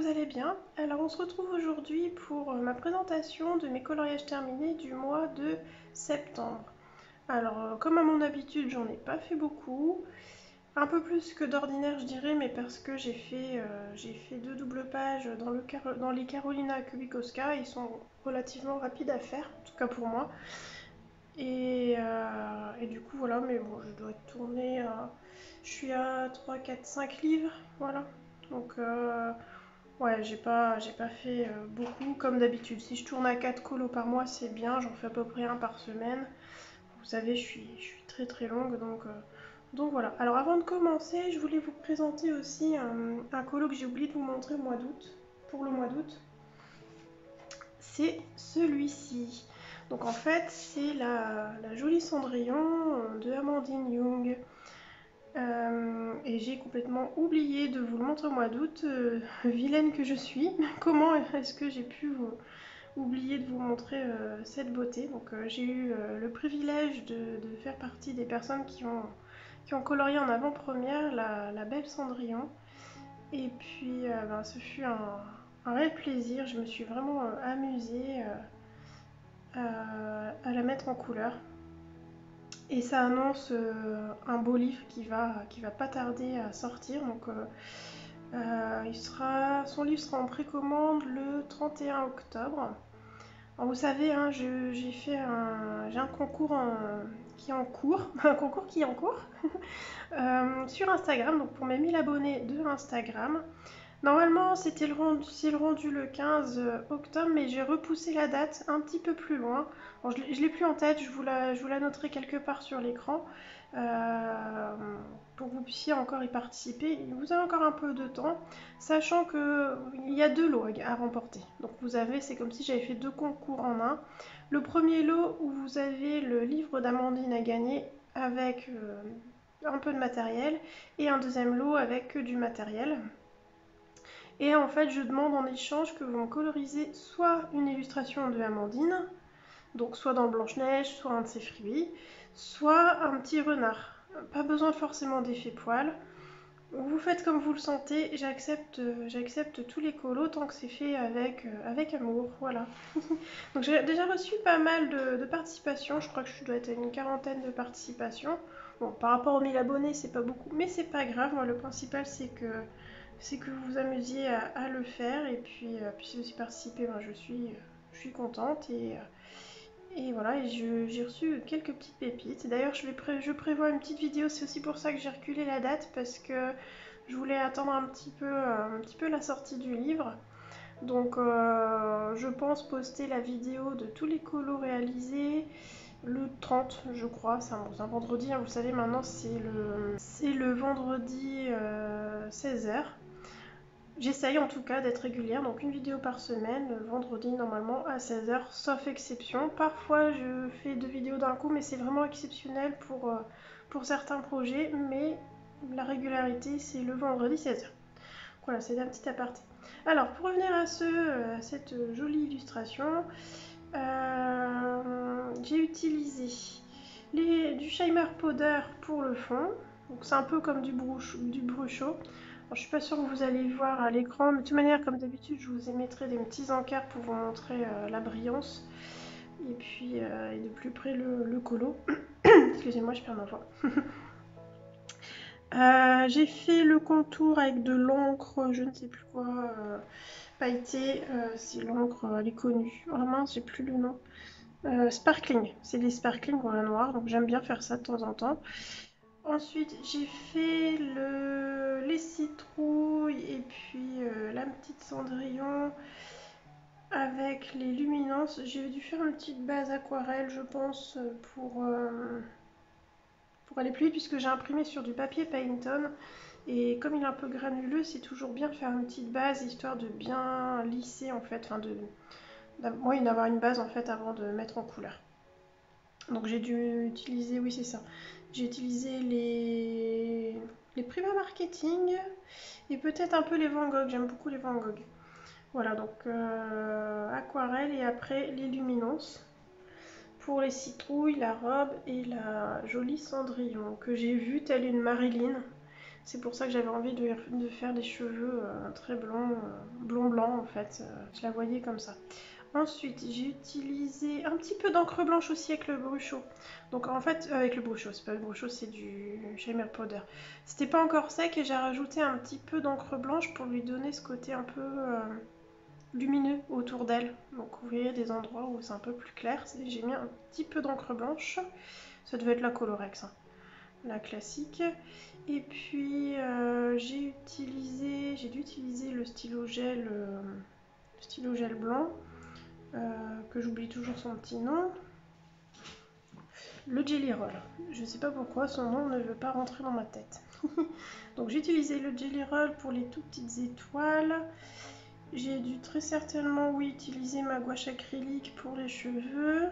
vous allez bien. Alors on se retrouve aujourd'hui pour ma présentation de mes coloriages terminés du mois de septembre. Alors comme à mon habitude, j'en ai pas fait beaucoup, un peu plus que d'ordinaire je dirais, mais parce que j'ai fait deux doubles pages dans les Carolina Kubikowska, ils sont relativement rapides à faire, en tout cas pour moi. Et du coup voilà, mais bon, je dois tourner, je suis à 3, 4, 5 livres, voilà. Donc ouais, j'ai pas fait beaucoup comme d'habitude. Si je tourne à 4 colos par mois, c'est bien, j'en fais à peu près un par semaine. Vous savez, je suis très très longue, donc voilà. Alors avant de commencer, je voulais vous présenter aussi un colo que j'ai oublié de vous montrer au mois d'août, pour le mois d'août. C'est celui-ci. Donc en fait, c'est la jolie Cendrillon de Amandine Young. Et j'ai complètement oublié de vous le montrer au mois d'août, vilaine que je suis. Comment est-ce que j'ai pu oublier de vous montrer cette beauté? Donc j'ai eu le privilège de faire partie des personnes qui ont colorié en avant-première la belle Cendrillon. Et puis ben, ce fut un réel plaisir, je me suis vraiment amusée à la mettre en couleur. Et ça annonce un beau livre qui va pas tarder à sortir. Donc, son livre sera en précommande le 31 octobre. Alors, vous savez, hein, j'ai un concours qui est en cours, un concours qui est en cours sur Instagram. Donc, pour mes 1000 abonnés de Instagram. Normalement, c'est le rendu le 15 octobre, mais j'ai repoussé la date un petit peu plus loin. Bon, je ne l'ai plus en tête, je vous la noterai quelque part sur l'écran euh, pour que vous puissiez encore y participer. Vous avez encore un peu de temps, sachant qu'il y a deux lots à remporter. Donc c'est comme si j'avais fait deux concours en un. Le premier lot où vous avez le livre d'Amandine à gagner avec un peu de matériel, et un deuxième lot avec que du matériel. Et en fait, je demande en échange que vous me colorisez soit une illustration de Amandine, donc soit dans Blanche-Neige, soit un de ses fruits, soit un petit renard. Pas besoin forcément d'effet poil. Vous faites comme vous le sentez, j'accepte tous les colos tant que c'est fait avec amour, voilà. Donc j'ai déjà reçu pas mal de participations, je crois que je dois être à une quarantaine de participations. Bon, par rapport aux 1000 abonnés, c'est pas beaucoup, mais c'est pas grave, moi le principal c'est que vous vous amusiez à le faire, et puis si vous y participez, ben, je suis contente, et voilà, et j'ai reçu quelques petites pépites. D'ailleurs, je prévois une petite vidéo, c'est aussi pour ça que j'ai reculé la date, parce que je voulais attendre un petit peu la sortie du livre. Donc je pense poster la vidéo de tous les colos réalisés le 30, je crois. C'est un vendredi, hein, vous savez, maintenant c'est le vendredi 16h. J'essaye en tout cas d'être régulière, donc une vidéo par semaine, le vendredi normalement à 16h, sauf exception. Parfois je fais deux vidéos d'un coup, mais c'est vraiment exceptionnel pour certains projets, mais la régularité c'est le vendredi 16h. Voilà, c'est un petit aparté. Alors, pour revenir à cette jolie illustration, j'ai utilisé du Shimer Powder pour le fond. Donc, c'est un peu comme du brushot. Alors, je suis pas sûre que vous allez voir à l'écran, mais de toute manière, comme d'habitude, je vous émettrai des petits encarts pour vous montrer la brillance. Et puis, et de plus près le colo. Excusez-moi, je perds ma voix. J'ai fait le contour avec de l'encre, je ne sais plus quoi, pailletée, c'est l'encre, elle est connue. Oh mince, j'ai plus le nom. Sparkling, c'est des sparkling en noir, donc j'aime bien faire ça de temps en temps. Ensuite, j'ai fait les citrouilles et puis la petite Cendrillon avec les luminances. J'ai dû faire une petite base aquarelle, je pense, pour aller plus vite, puisque j'ai imprimé sur du papier Payton. Et comme il est un peu granuleux, c'est toujours bien de faire une petite base, histoire de bien lisser en fait, enfin d'avoir une base en fait avant de mettre en couleur. Donc j'ai dû utiliser, oui c'est ça, j'ai utilisé les Prima Marketing et peut-être un peu les Van Gogh, j'aime beaucoup les Van Gogh. Voilà, donc aquarelle, et après les luminances pour les citrouilles, la robe et la jolie Cendrillon que j'ai vue telle une Marilyn. C'est pour ça que j'avais envie de faire des cheveux très blonds, blond-blanc en fait. Je la voyais comme ça. Ensuite, j'ai utilisé un petit peu d'encre blanche aussi avec le Bruchot. Donc en fait, avec le Bruchot, c'est pas le Bruchot, c'est du Shimmer Powder. C'était pas encore sec et j'ai rajouté un petit peu d'encre blanche pour lui donner ce côté un peu lumineux autour d'elle. Donc vous voyez des endroits où c'est un peu plus clair. J'ai mis un petit peu d'encre blanche. Ça devait être la Colorex, hein, la classique. Et puis j'ai dû utiliser le stylo gel blanc. Que j'oublie toujours son petit nom. Le Jelly Roll. Je ne sais pas pourquoi son nom ne veut pas rentrer dans ma tête. Donc j'ai utilisé le Jelly Roll pour les tout petites étoiles. J'ai dû très certainement, oui, utiliser ma gouache acrylique pour les cheveux.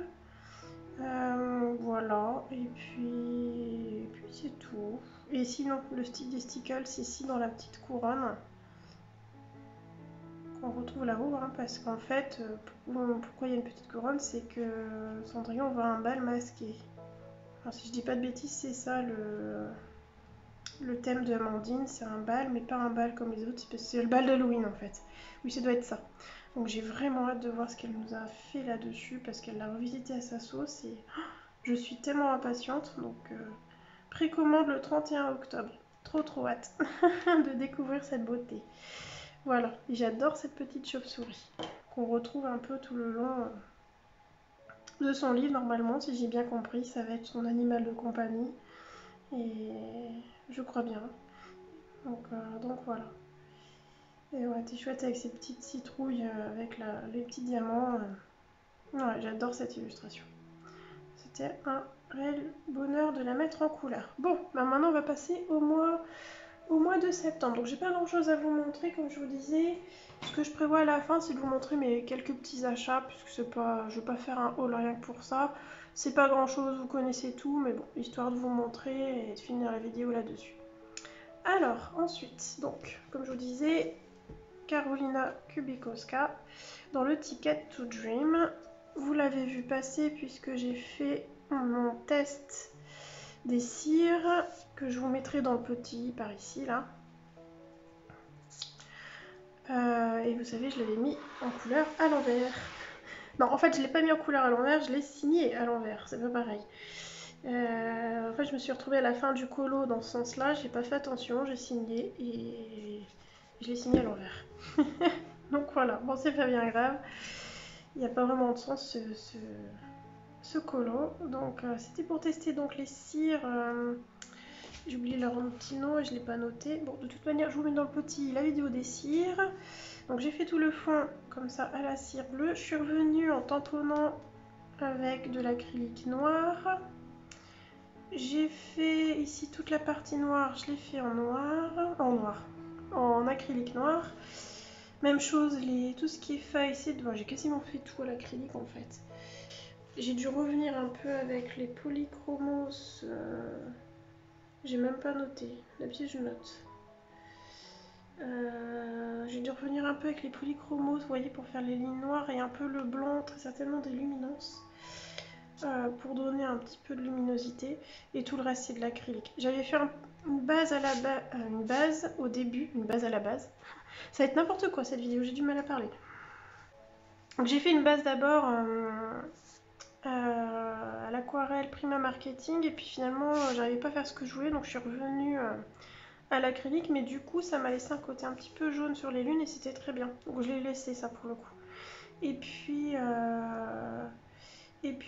Voilà, et puis c'est tout. Et sinon, le style des stickles ici dans la petite couronne qu'on retrouve là-haut, hein, parce qu'en fait, pourquoi il y a une petite couronne, c'est que Cendrillon va à un bal masqué. Enfin, si je dis pas de bêtises, c'est ça le thème de Amandine, c'est un bal, mais pas un bal comme les autres, c'est le bal d'Halloween en fait. Oui, ça doit être ça. Donc j'ai vraiment hâte de voir ce qu'elle nous a fait là-dessus, parce qu'elle l'a revisité à sa sauce, et je suis tellement impatiente. Donc précommande le 31 octobre. Trop hâte de découvrir cette beauté. Voilà, et j'adore cette petite chauve-souris qu'on retrouve un peu tout le long de son livre. Normalement, si j'ai bien compris, ça va être son animal de compagnie. Et je crois bien. Donc voilà. Et ouais, t'es chouette avec ces petites citrouilles avec les petits diamants. Ouais, j'adore cette illustration. C'était un réel bonheur de la mettre en couleur. Bon, bah maintenant on va passer au mois de septembre. Donc j'ai pas grand chose à vous montrer, comme je vous disais. Ce que je prévois à la fin, c'est de vous montrer mes quelques petits achats, puisque c'est pas, je vais pas faire un haul rien que pour ça. C'est pas grand chose, vous connaissez tout, mais bon, histoire de vous montrer et de finir la vidéo là-dessus. Alors, ensuite, donc, comme je vous disais, Karolina Kubikowska dans le Ticket to Dream. Vous l'avez vu passer puisque j'ai fait mon test des cires que je vous mettrai dans le petit par ici là. Et vous savez, je l'avais mis en couleur à l'envers. Non, en fait, je l'ai pas mis en couleur à l'envers, je l'ai signé à l'envers, c'est pas pareil. En fait, je me suis retrouvée à la fin du colo dans ce sens-là, j'ai pas fait attention, j'ai signé et je l'ai signé à l'envers. Donc voilà, bon, c'est pas bien grave. Il n'y a pas vraiment de sens ce colo. Donc c'était pour tester donc les cires. J'ai oublié leur petit nom et je ne l'ai pas noté. Bon, de toute manière, je vous mets dans le petit la vidéo des cires. Donc j'ai fait tout le fond comme ça à la cire bleue. Je suis revenue en tamponnant avec de l'acrylique noir. J'ai fait ici toute la partie noire, je l'ai fait en acrylique noir. Même chose, tout ce qui est feuilles, j'ai quasiment fait tout à l'acrylique en fait. J'ai dû revenir un peu avec les polychromos. J'ai même pas noté, d'habitude je note. J'ai dû revenir un peu avec les polychromos, vous voyez, pour faire les lignes noires et un peu le blanc, très certainement des luminances. Pour donner un petit peu de luminosité, et tout le reste c'est de l'acrylique. J'avais fait une base au début, une base à la base. Ça va être n'importe quoi cette vidéo, j'ai du mal à parler. Donc j'ai fait une base d'abord à l'aquarelle Prima Marketing, et puis finalement j'arrivais pas à faire ce que je voulais, donc je suis revenue à l'acrylique, mais du coup ça m'a laissé un côté un petit peu jaune sur les lunes et c'était très bien, donc je l'ai laissé ça pour le coup. Et puis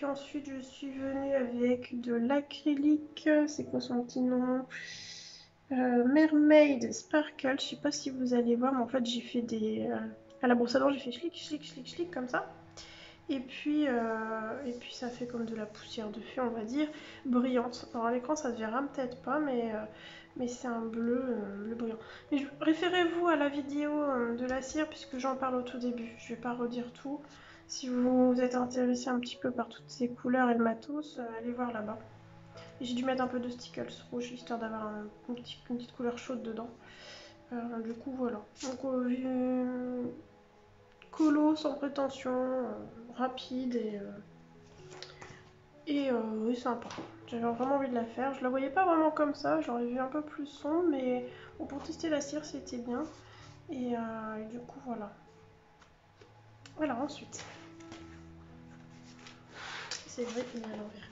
ensuite je suis venue avec de l'acrylique, c'est quoi son petit nom, Mermaid Sparkle, je sais pas si vous allez voir, mais en fait j'ai fait à la brosse à dents j'ai fait schlick comme ça. Et puis ça fait comme de la poussière de fée, on va dire, brillante. Alors à l'écran ça se verra peut-être pas, mais c'est un bleu brillant. Mais référez-vous à la vidéo de la cire puisque j'en parle au tout début. Je vais pas redire tout. Si vous êtes intéressé un petit peu par toutes ces couleurs et le matos, allez voir là-bas. J'ai dû mettre un peu de stickles rouge histoire d'avoir une petite couleur chaude dedans. Du coup voilà. Donc colo sans prétention, rapide Et oui, sympa. J'avais vraiment envie de la faire. Je la voyais pas vraiment comme ça, j'aurais vu un peu plus sombre, mais bon, pour tester la cire, c'était bien. Et du coup, voilà. Voilà, ensuite. C'est vrai qu'il y a l'envers.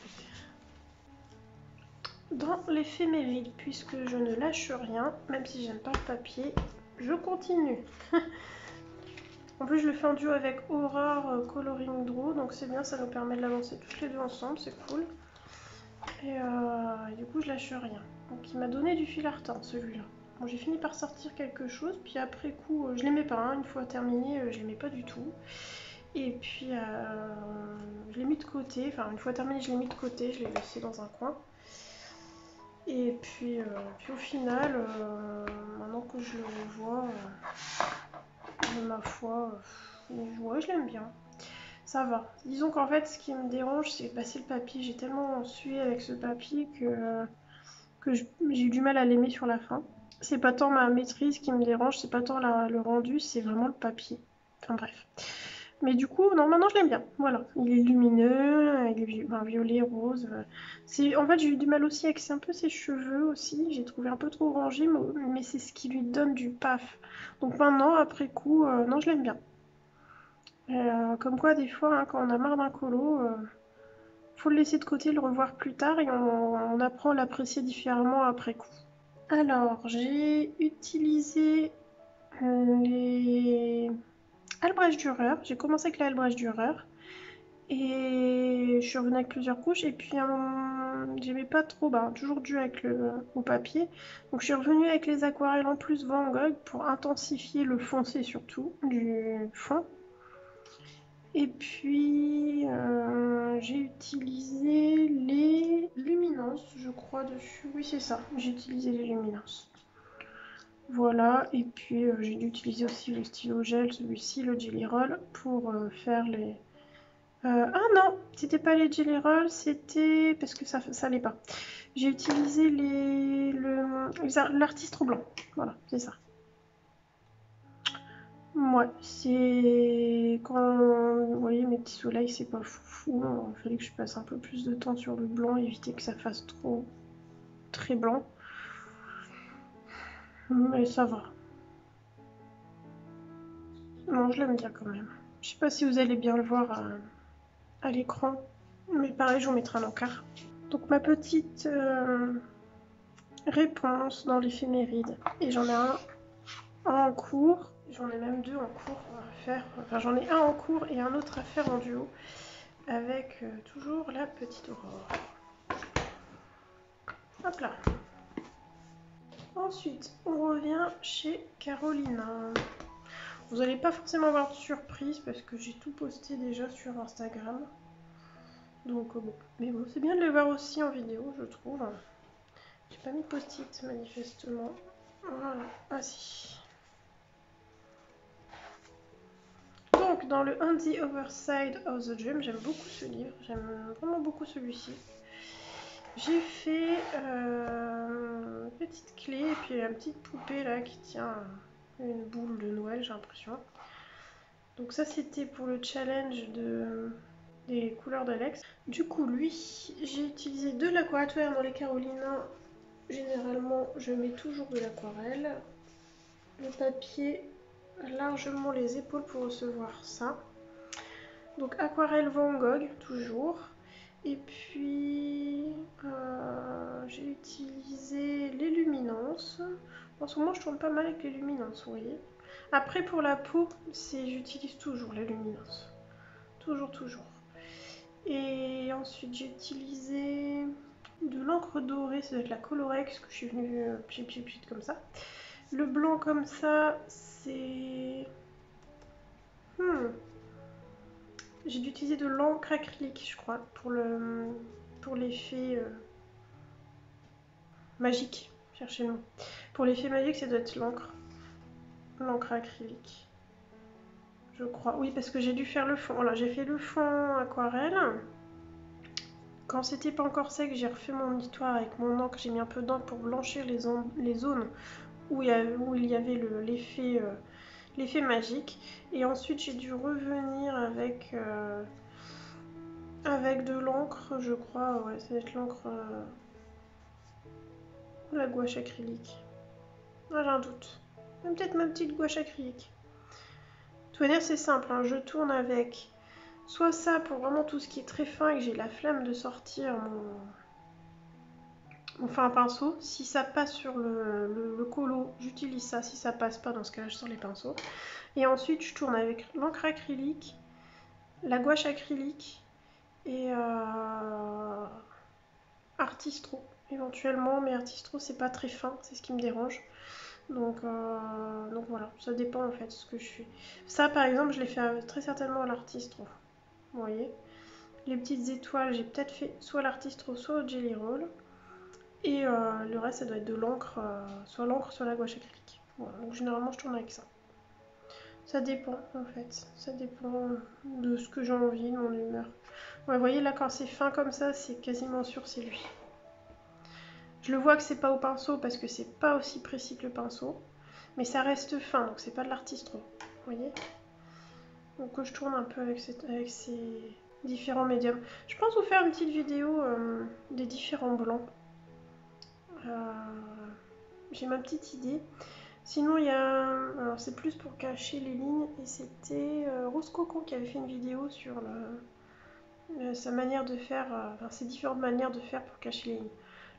Dans l'éphéméride, puisque je ne lâche rien, même si j'aime pas le papier, je continue. En plus, je le fais en duo avec Aurore Coloring Draw, donc c'est bien, ça nous permet de l'avancer toutes les deux ensemble, c'est cool. Et du coup, je lâche rien. Donc, il m'a donné du fil à retordre celui-là. Bon, j'ai fini par sortir quelque chose, puis après coup, je l'aimais pas, hein, une fois terminé, je l'aimais pas du tout. Et puis, je l'ai mis de côté, enfin, une fois terminé, je l'ai mis de côté, je l'ai laissé dans un coin. Et puis au final, maintenant que je le revois, ma foi, ouais, je l'aime bien. Ça va. Disons qu'en fait, ce qui me dérange, c'est le papier. J'ai tellement sué avec ce papier que j'ai eu du mal à l'aimer sur la fin. C'est pas tant ma maîtrise qui me dérange, c'est pas tant le rendu, c'est vraiment le papier. Enfin bref. Mais du coup, non, maintenant je l'aime bien. Voilà, il est lumineux, il est violet, rose. En fait, j'ai eu du mal aussi avec un peu ses cheveux aussi. J'ai trouvé un peu trop orangé, mais c'est ce qui lui donne du paf. Donc maintenant, après coup, non, je l'aime bien. Comme quoi, des fois, hein, quand on a marre d'un colo, faut le laisser de côté, le revoir plus tard et on apprend à l'apprécier différemment après coup. Alors, j'ai utilisé les Albrecht Dürer. J'ai commencé avec la Albrecht Dürer. Et je suis revenue avec plusieurs couches. Et puis, j'aimais pas trop, toujours dû au papier. Donc, je suis revenue avec les aquarelles en plus Van Gogh pour intensifier le foncé surtout du fond. Et puis, j'ai utilisé les luminances, je crois, dessus. Oui, c'est ça, j'ai utilisé les luminances. Voilà, et puis j'ai dû utiliser aussi le stylo gel, celui-ci, le Jelly Roll, pour faire les... ah non, c'était pas les Jelly Roll, c'était... parce que ça allait pas. J'ai utilisé l'artiste blanc, voilà, c'est ça. Ouais, c'est... Quand vous voyez mes petits soleils, c'est pas fou. Il fallait que je passe un peu plus de temps sur le blanc, éviter que ça fasse trop... très blanc. Mais ça va. Non, je l'aime bien quand même. Je sais pas si vous allez bien le voir à l'écran. Mais pareil, je vous mettrai un encart. Donc ma petite réponse dans l'éphéméride. Et j'en ai un en cours. J'en ai même deux en cours à faire. Enfin, j'en ai un en cours et un autre à faire en duo. Avec toujours la petite Aurore. Hop là. Ensuite, on revient chez Carolina. Vous n'allez pas forcément avoir de surprise parce que j'ai tout posté déjà sur Instagram. Donc bon. Mais bon, c'est bien de le voir aussi en vidéo, je trouve. J'ai pas mis post-it manifestement. Voilà. Ah si. Donc dans le On the Other Side of the Dream, j'aime beaucoup ce livre. J'aime vraiment beaucoup celui-ci. J'ai fait une petite clé et puis une petite poupée là qui tient une boule de Noël, j'ai l'impression. Donc ça c'était pour le challenge des couleurs d'Alex. Du coup lui, j'ai utilisé de l'aquarelle dans les Carolina. Généralement je mets toujours de l'aquarelle. Le papier largement les épaules pour recevoir ça. Donc aquarelle Van Gogh toujours. Et puis j'ai utilisé les luminances. En ce moment je tourne pas mal avec les luminances, vous voyez. Après pour la peau, j'utilise toujours les luminances. Toujours, toujours. Et ensuite j'ai utilisé de l'encre dorée, ça doit être la Colorex que je suis venue pchit comme ça. Le blanc comme ça, c'est... J'ai dû utiliser de l'encre acrylique, je crois, pour l'effet magique. Cherchez le mot. Pour l'effet magique, ça doit être l'encre acrylique. Je crois. Oui, parce que j'ai dû faire le fond. Voilà, j'ai fait le fond aquarelle. Quand c'était pas encore sec, j'ai refait mon histoire avec mon encre. J'ai mis un peu d'encre pour blanchir les zones où il y avait l'effet magique. Et ensuite, j'ai dû revenir avec avec de l'encre, je crois. Ouais, ça va être l'encre ou la gouache acrylique. Ah, j'ai un doute. Peut-être ma petite gouache acrylique. De toute manière, c'est simple, hein. Je tourne avec soit ça pour vraiment tout ce qui est très fin et que j'ai la flemme de sortir mon fin à pinceau. Si ça passe sur le colo, j'utilise ça. Si ça passe pas, dans ce cas-là, je sors les pinceaux. Et ensuite, je tourne avec l'encre acrylique, la gouache acrylique et Artistro éventuellement. Mais Artistro, c'est pas très fin, c'est ce qui me dérange. Donc voilà, ça dépend en fait de ce que je fais. Ça, par exemple, je l'ai fait très certainement à l'Artistro. Vous voyez, les petites étoiles, j'ai peut-être fait soit l'Artistro, soit au Jelly Roll. Et le reste, ça doit être de l'encre, soit l'encre, soit la gouache acrylique. Voilà, donc généralement, je tourne avec ça. Ça dépend, en fait. Ça dépend de ce que j'ai envie, de mon humeur. Ouais, vous voyez, là, quand c'est fin comme ça, c'est quasiment sûr, c'est lui. Je le vois que c'est pas au pinceau parce que c'est pas aussi précis que le pinceau. Mais ça reste fin, donc c'est pas de l'artistro. Vous voyez? Donc je tourne un peu avec ces différents médiums. Je pense vous faire une petite vidéo des différents blancs. J'ai ma petite idée. Sinon, il y a... Alors, c'est plus pour cacher les lignes. Et c'était Rose Coco qui avait fait une vidéo sur sa manière de faire... Enfin, ses différentes manières de faire pour cacher les lignes.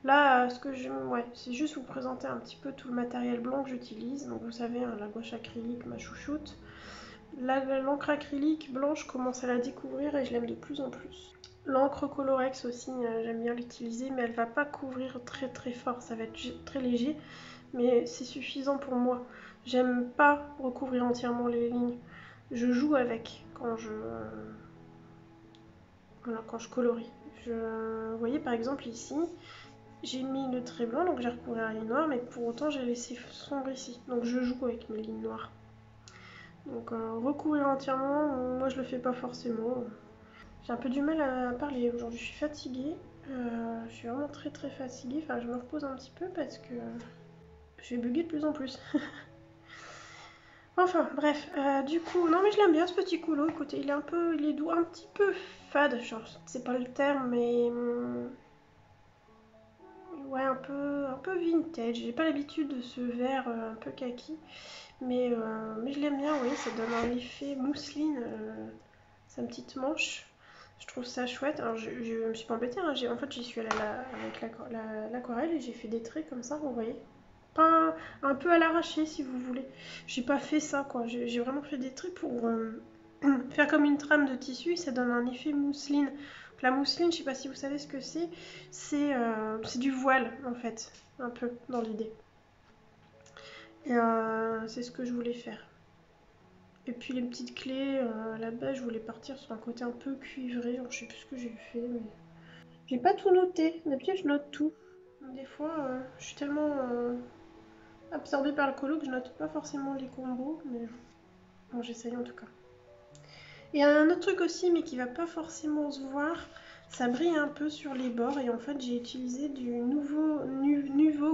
Là, ce que je... Ouais, c'est juste vous présenter un petit peu tout le matériel blanc que j'utilise. Donc, vous savez, hein, la gouache acrylique, ma chouchoute. L'encre acrylique blanche, je commence à la découvrir et je l'aime de plus en plus. L'encre Colorex aussi, j'aime bien l'utiliser, mais elle va pas couvrir très très fort. Ça va être très léger. Mais c'est suffisant pour moi. J'aime pas recouvrir entièrement les lignes. Je joue avec voilà, quand je colorie. Vous voyez par exemple ici, j'ai mis le trait blanc, donc j'ai recouvert la ligne noire, mais pour autant j'ai laissé sombre ici. Donc je joue avec mes lignes noires. Donc recouvrir entièrement, moi je le fais pas forcément. J'ai un peu du mal à parler aujourd'hui, je suis fatiguée. Je suis vraiment très très fatiguée. Enfin, je me repose un petit peu parce que je vais bugger de plus en plus. Enfin, bref, du coup, non mais je l'aime bien ce petit coulo, écoutez, il est doux, un petit peu fade, genre, c'est pas le terme, mais ouais, un peu vintage. J'ai pas l'habitude de ce vert un peu kaki, mais je l'aime bien, oui, ça donne un effet mousseline, sa petite manche. Je trouve ça chouette. Alors, je me suis pas embêtée, hein. En fait, j'y suis allée avec l'aquarelle et j'ai fait des traits comme ça, vous voyez. Pas un peu à l'arraché, si vous voulez. J'ai pas fait ça, quoi. J'ai vraiment fait des traits pour faire comme une trame de tissu et ça donne un effet mousseline. Donc, la mousseline, je sais pas si vous savez ce que c'est. C'est du voile, en fait, un peu, dans l'idée. Et c'est ce que je voulais faire. Et puis les petites clés, là-bas, je voulais partir sur un côté un peu cuivré. Je sais plus ce que j'ai fait, mais... J'ai pas tout noté. D'habitude, je note tout. Des fois, je suis tellement absorbée par le colo que je note pas forcément les combos, mais bon, j'essaye en tout cas. Et un autre truc aussi, mais qui va pas forcément se voir, ça brille un peu sur les bords et en fait, j'ai utilisé du Nuvo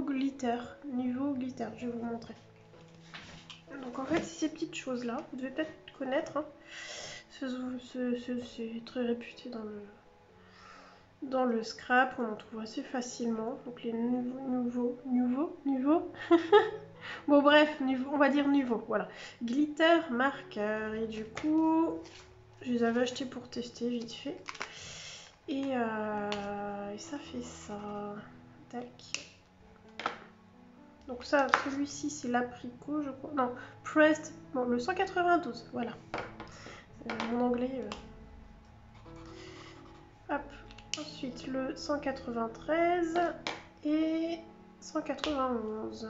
Glitter. Nuvo Glitter, je vais vous montrer. Donc en fait, c'est ces petites choses-là, vous devez peut-être connaître, hein. C'est très réputé dans le scrap, on en trouve assez facilement. Donc les nouveaux bon bref, on va dire nouveau, voilà. Glitter marqueur. Et du coup, je les avais achetés pour tester vite fait. Et ça fait ça. Tac. Donc ça, celui-ci, c'est l'apricot, je crois. Non, Pressed. Bon, le 192, voilà. Mon anglais... Hop. Ensuite, le 193 et 191.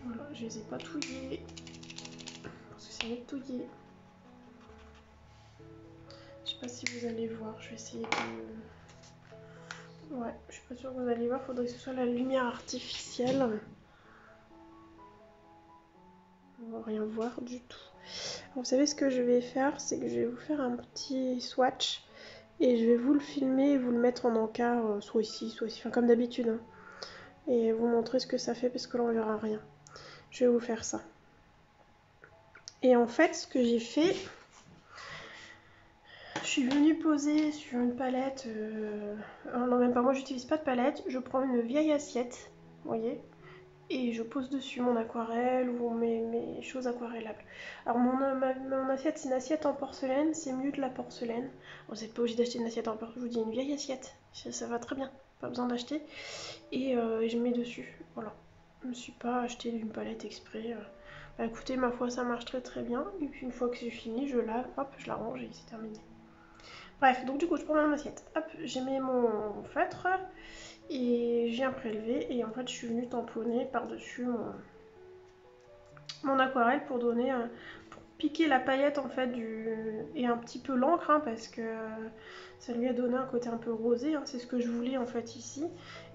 Voilà, je les ai pas touillés. Parce que c'est nettoyé. Je sais pas si vous allez voir. Je vais essayer de... Ouais, je suis pas sûre que vous allez voir. Faudrait que ce soit la lumière artificielle. On va rien voir du tout. Vous savez ce que je vais faire, c'est que je vais vous faire un petit swatch et je vais vous le filmer et vous le mettre en encart, soit ici, enfin comme d'habitude, hein, et vous montrer ce que ça fait parce que là on verra rien. Je vais vous faire ça. Et en fait, ce que j'ai fait, Je suis venue poser sur une palette. Non, même pas, moi j'utilise pas de palette. Je prends une vieille assiette, vous voyez, et je pose dessus mon aquarelle ou mes choses aquarellables. Alors mon assiette, c'est une assiette en porcelaine, c'est mieux de la porcelaine. Bon, vous n'êtes pas obligé d'acheter une assiette en porcelaine, je vous dis une vieille assiette, ça va très bien, pas besoin d'acheter. Et je mets dessus, voilà. Je me suis pas acheté une palette exprès. Bah écoutez, ma foi, ça marche très très bien. Et puis une fois que c'est fini, je lave, hop, je la range et c'est terminé. Bref, donc du coup, je prends mon assiette. Hop, j'ai mis mon feutre et je viens prélever. Et en fait, je suis venue tamponner par-dessus mon aquarelle pour donner pour piquer la paillette en fait et un petit peu l'encre hein, parce que ça lui a donné un côté un peu rosé. Hein, c'est ce que je voulais en fait ici.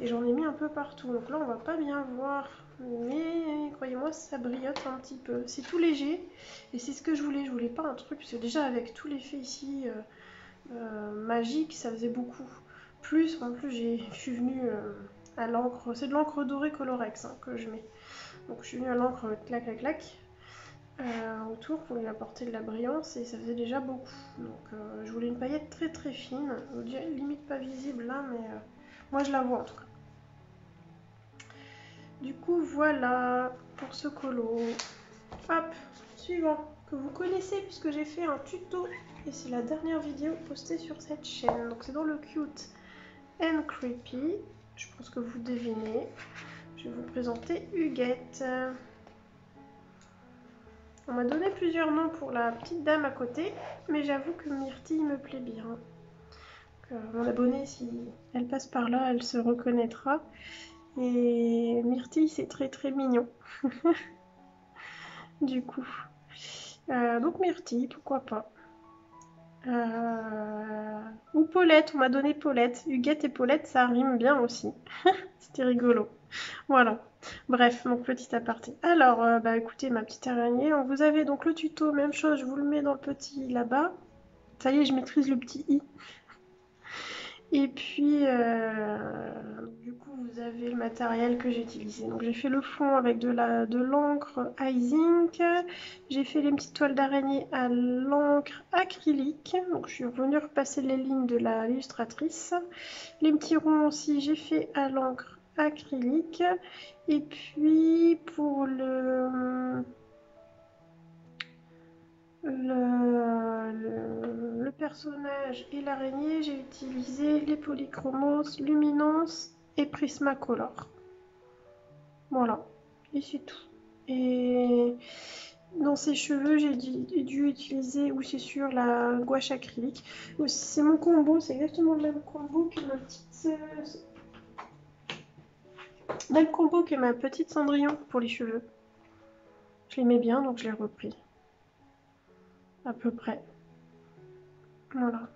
Et j'en ai mis un peu partout. Donc là, on va pas bien voir. Mais croyez-moi, ça brillote un petit peu. C'est tout léger. Et c'est ce que je voulais. Je voulais pas un truc. Parce que déjà, avec tout l'effet ici... magique, ça faisait beaucoup. Plus, en plus, je suis venue à l'encre, c'est de l'encre dorée Colorex hein, que je mets. Donc je suis venue à l'encre clac clac clac autour pour lui apporter de la brillance et ça faisait déjà beaucoup. Donc je voulais une paillette très très fine, limite pas visible là, mais moi je la vois en tout cas. Du coup voilà pour ce colo. Hop, suivant, que vous connaissez puisque j'ai fait un tuto et c'est la dernière vidéo postée sur cette chaîne. Donc c'est dans le Cute and Creepy. Je pense que vous devinez. Je vais vous présenter Huguette. On m'a donné plusieurs noms pour la petite dame à côté, mais j'avoue que Myrtille me plaît bien. Mon abonnée, si elle passe par là, elle se reconnaîtra. Et Myrtille, c'est très très mignon. Du coup. Donc Myrtille, pourquoi pas. Ou Paulette, on m'a donné Paulette. Huguette et Paulette, ça rime bien aussi. C'était rigolo. Voilà. Bref, donc petit aparté. Alors, bah écoutez, ma petite araignée, vous avez donc le tuto, même chose, je vous le mets dans le petit là-bas. Ça y est, je maîtrise le petit i. Et puis, du coup, vous avez le matériel que j'ai utilisé. Donc, j'ai fait le fond avec de l'encre Ice Ink. J'ai fait les petites toiles d'araignée à l'encre acrylique. Donc, je suis revenue repasser les lignes de l'illustratrice. Les petits ronds aussi, j'ai fait à l'encre acrylique. Et puis, pour le personnage et l'araignée, j'ai utilisé les polychromos, luminance et prismacolor. Voilà, et c'est tout. Et dans ses cheveux, j'ai dû utiliser, ou c'est sûr, la gouache acrylique. C'est mon combo, c'est exactement le même combo que ma petite Cendrillon pour les cheveux. Je l'aimais bien, donc je l'ai repris. À peu près. Voilà.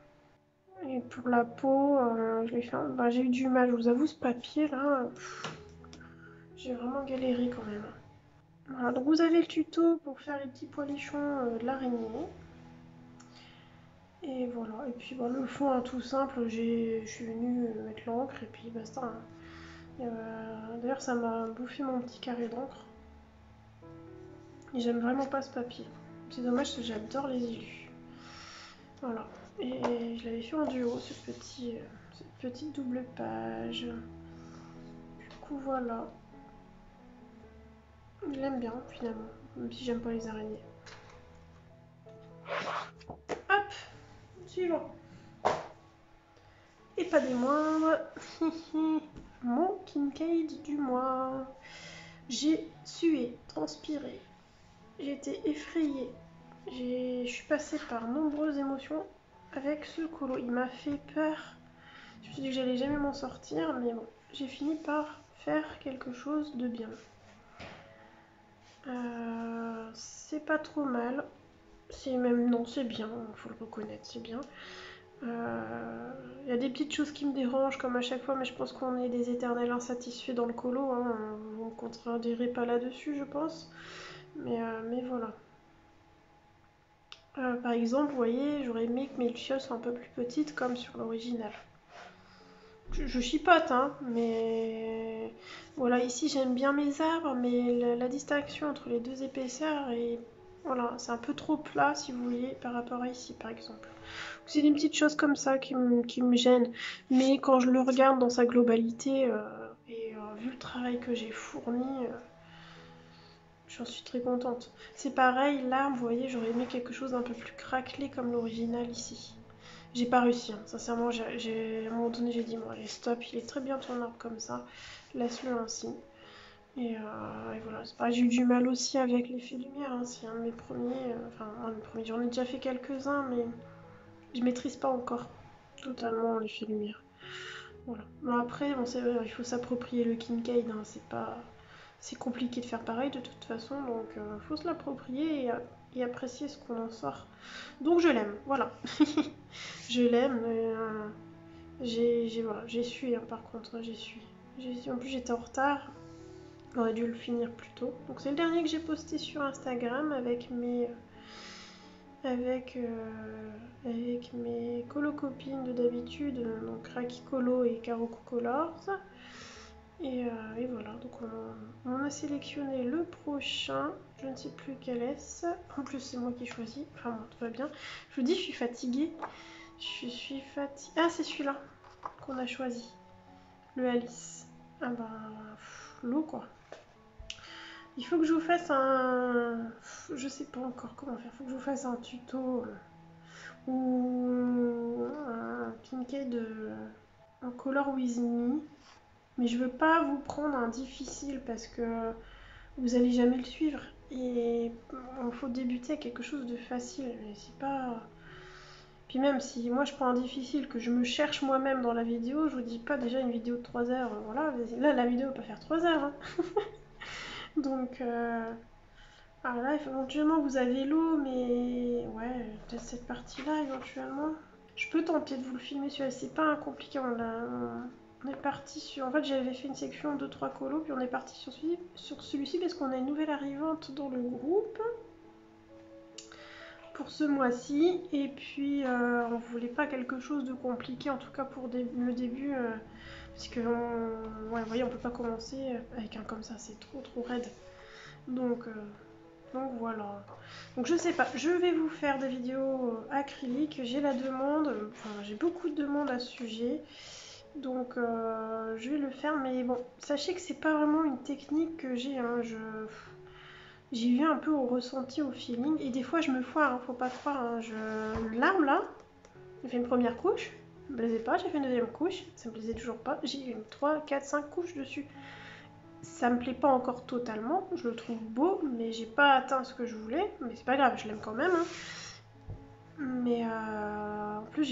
Et pour la peau, je l'ai fait. Bah, j'ai eu du mal, je vous avoue, ce papier là, j'ai vraiment galéré quand même. Voilà, donc vous avez le tuto pour faire les petits poilichons de l'araignée. Et voilà, et puis bah, le fond hein, tout simple, je suis venue mettre l'encre et puis basta. Hein. D'ailleurs, ça m'a bouffé mon petit carré d'encre. Et j'aime vraiment pas ce papier. C'est dommage parce que j'adore les illus. Voilà. Et je l'avais fait en duo, cette petite double page. Du coup, voilà. Je l'aime bien, finalement. Même si j'aime pas les araignées. Hop, suivant. Et pas des moindres. Mon Kincaid du mois. J'ai sué, transpiré. J'ai été effrayée. Je suis passée par nombreuses émotions avec ce colo. Il m'a fait peur. Je me suis dit que j'allais jamais m'en sortir, mais bon, j'ai fini par faire quelque chose de bien. C'est pas trop mal. C'est même, non, c'est bien, faut le reconnaître, c'est bien. Il y a des petites choses qui me dérangent comme à chaque fois, mais je pense qu'on est des éternels insatisfaits dans le colo. Hein. Vous ne me contredirez pas là-dessus, je pense. Mais voilà. Par exemple, vous voyez, j'aurais aimé que mes lucioles soient un peu plus petites comme sur l'original. Je chipote, hein, mais voilà, ici j'aime bien mes arbres, mais la distinction entre les deux épaisseurs est, voilà, c'est un peu trop plat si vous voulez par rapport à ici par exemple. C'est des petites choses comme ça qui me gênent. Mais quand je le regarde dans sa globalité, vu le travail que j'ai fourni, j'en suis très contente. C'est pareil, là, vous voyez, j'aurais aimé quelque chose d'un peu plus craquelé comme l'original ici. J'ai pas réussi, hein. Sincèrement, à un moment donné, j'ai dit, bon, allez, stop, il est très bien ton arbre comme ça, laisse-le ainsi. Et voilà, c'est pareil, j'ai eu du mal aussi avec l'effet lumière, hein. C'est un de mes premiers, un de mes premiers, j'en ai déjà fait quelques-uns, mais je maîtrise pas encore totalement l'effet lumière. Voilà. Bon, après, bon, c'est vrai, il faut s'approprier le Kincaid, hein. C'est compliqué de faire pareil de toute façon, donc faut se l'approprier et apprécier ce qu'on en sort. Donc je l'aime, voilà. Je l'aime. Voilà, j'ai su, hein, par contre, j'ai su. En plus, j'étais en retard. J'aurais dû le finir plus tôt. Donc c'est le dernier que j'ai posté sur Instagram avec mes colo-copines de d'habitude, donc Raki Colo et Karoku Colors. Et voilà, donc on a sélectionné le prochain. Je ne sais plus quel est-ce. En plus, c'est moi qui choisis. Enfin, bon, tout va bien. Je vous dis, je suis fatiguée. Je suis fatiguée. Ah, c'est celui-là qu'on a choisi. Le Alice. Ah bah, l'eau quoi. Il faut que je vous fasse un... Je sais pas encore comment faire. Il faut que je vous fasse un tuto ou un Kincaid en Color With Me. Mais je veux pas vous prendre un difficile parce que vous allez jamais le suivre. Et il faut débuter à quelque chose de facile. Mais c'est pas... Puis même si moi je prends un difficile, que je me cherche moi-même dans la vidéo, je vous dis pas déjà une vidéo de 3 heures, voilà, là la vidéo peut faire 3 heures. Hein. Donc, alors là, éventuellement vous avez l'eau, mais ouais, peut-être cette partie-là éventuellement. Je peux tenter de vous le filmer celui-là, c'est pas compliqué, on est parti sur... En fait j'avais fait une section 2-3 colos, puis on est parti sur celui-ci parce qu'on a une nouvelle arrivante dans le groupe. Pour ce mois-ci, et puis on voulait pas quelque chose de compliqué, en tout cas pour le début, parce que ouais, vous voyez, on peut pas commencer avec un comme ça, c'est trop raide. Donc voilà. Donc je sais pas, je vais vous faire des vidéos acryliques, j'ai la demande, enfin j'ai beaucoup de demandes à ce sujet, donc je vais le faire, mais bon, sachez que c'est pas vraiment une technique que j'ai, hein, j'y vais un peu au ressenti, au feeling. Et des fois, je me foire, hein, faut pas croire. Hein, l'arme, là, j'ai fait une première couche. Ça me plaisait pas. J'ai fait une deuxième couche. Ça me plaisait toujours pas. J'ai eu 3, 4, 5 couches dessus. Ça me plaît pas encore totalement. Je le trouve beau, mais j'ai pas atteint ce que je voulais. Mais c'est pas grave, je l'aime quand même. Hein. Mais en plus,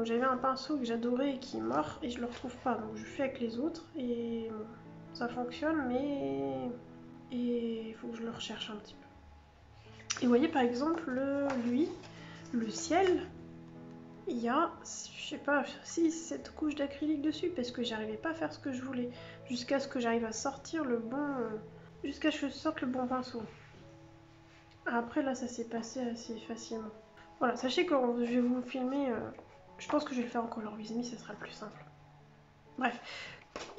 j'avais un pinceau que j'adorais et qui est mort. Et je le retrouve pas. Donc je fais avec les autres. Et bon, ça fonctionne, mais... Et il faut que je le recherche un petit peu. Et vous voyez par exemple, le ciel, il y a, je sais pas, 6-7 couches d'acrylique dessus parce que j'arrivais pas à faire ce que je voulais. Jusqu'à ce que j'arrive à sortir jusqu'à ce que je sorte le bon pinceau. Après là, ça s'est passé assez facilement. Voilà, sachez que je vais vous filmer, je pense que je vais le faire en Color With Me, ça sera le plus simple. Bref.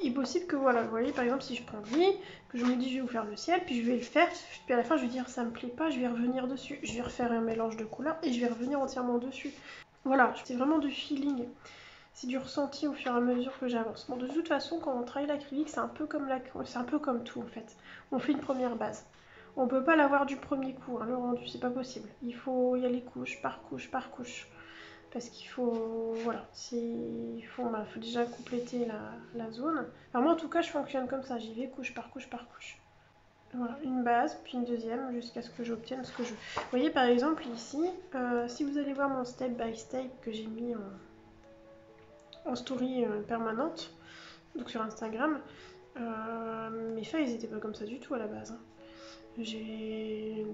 Il est possible que voilà, vous voyez par exemple si je prends lui, que je me dis je vais vous faire le ciel, puis je vais le faire, puis à la fin je vais dire ça me plaît pas, je vais revenir dessus, je vais refaire un mélange de couleurs et je vais revenir entièrement dessus. Voilà, c'est vraiment du feeling, c'est du ressenti au fur et à mesure que j'avance. Bon de toute façon quand on travaille l'acrylique c'est un peu comme tout en fait, on fait une première base. On peut pas l'avoir du premier coup, hein, le rendu, c'est pas possible. Il faut y aller couche par couche par couche. Parce qu'il faut, voilà, il faut déjà compléter la zone. Alors moi en tout cas je fonctionne comme ça, j'y vais couche par couche par couche. Voilà, une base, puis une deuxième, jusqu'à ce que j'obtienne ce que je veux. Vous voyez par exemple ici, si vous allez voir mon step by step que j'ai mis en story permanente, donc sur Instagram, mes feuilles n'étaient pas comme ça du tout à la base. Hein. J'ai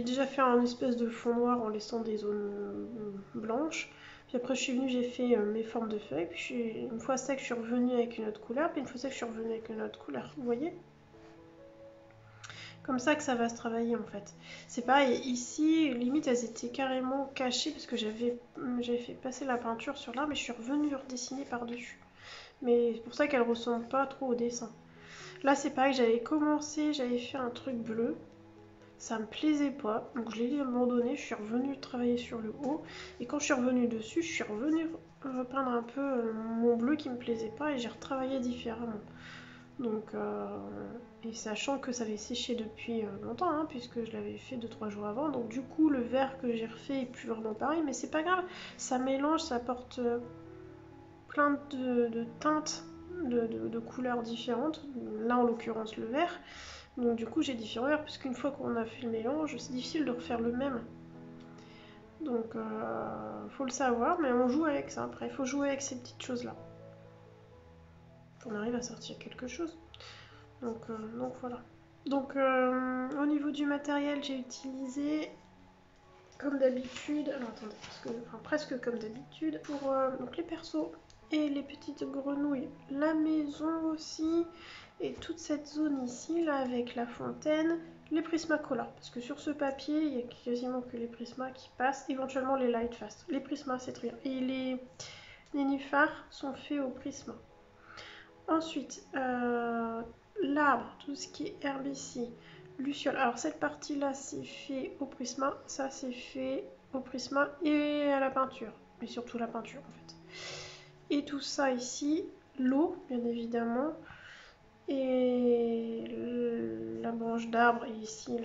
déjà fait un espèce de fond noir en laissant des zones blanches. Puis après, je suis venue, j'ai fait mes formes de feuilles. Puis une fois ça que je suis revenue avec une autre couleur. Puis une fois ça que je suis revenue avec une autre couleur. Vous voyez? Comme ça que ça va se travailler en fait. C'est pareil, ici, limite elles étaient carrément cachées parce que j'avais fait passer la peinture sur là, mais je suis revenue redessiner par-dessus. Mais c'est pour ça qu'elles ressemblent pas trop au dessin. Là, c'est pareil, j'avais fait un truc bleu. ça me plaisait pas, donc je l'ai abandonné, je suis revenue travailler sur le haut, et quand je suis revenue dessus, je suis revenue repeindre un peu mon bleu qui me plaisait pas, et j'ai retravaillé différemment. Donc, et sachant que ça avait séché depuis longtemps, hein, puisque je l'avais fait 2-3 jours avant, donc du coup le vert que j'ai refait est plus vraiment pareil, mais c'est pas grave, ça mélange, ça apporte plein de teintes, de couleurs différentes, là en l'occurrence le vert, donc du coup j'ai différents verts, puisqu'une fois qu'on a fait le mélange, c'est difficile de refaire le même. Donc faut le savoir, mais on joue avec ça, après il faut jouer avec ces petites choses là. On arrive à sortir quelque chose. Donc voilà. Donc au niveau du matériel, j'ai utilisé comme d'habitude, alors attendez, enfin, presque comme d'habitude, pour donc les persos et les petites grenouilles, la maison aussi, et toute cette zone ici, là, avec la fontaine, les Prismacolor, parce que sur ce papier, il n'y a quasiment que les Prismas qui passent, éventuellement les Lightfast. Les Prismas, c'est très bien. Et les nénuphars sont faits au Prisma. Ensuite, l'arbre, tout ce qui est herbe ici, luciole. Alors cette partie-là, c'est fait au Prisma, ça c'est fait au Prisma et à la peinture, mais surtout la peinture en fait. Et tout ça ici, l'eau, bien évidemment, et la branche d'arbre, et ici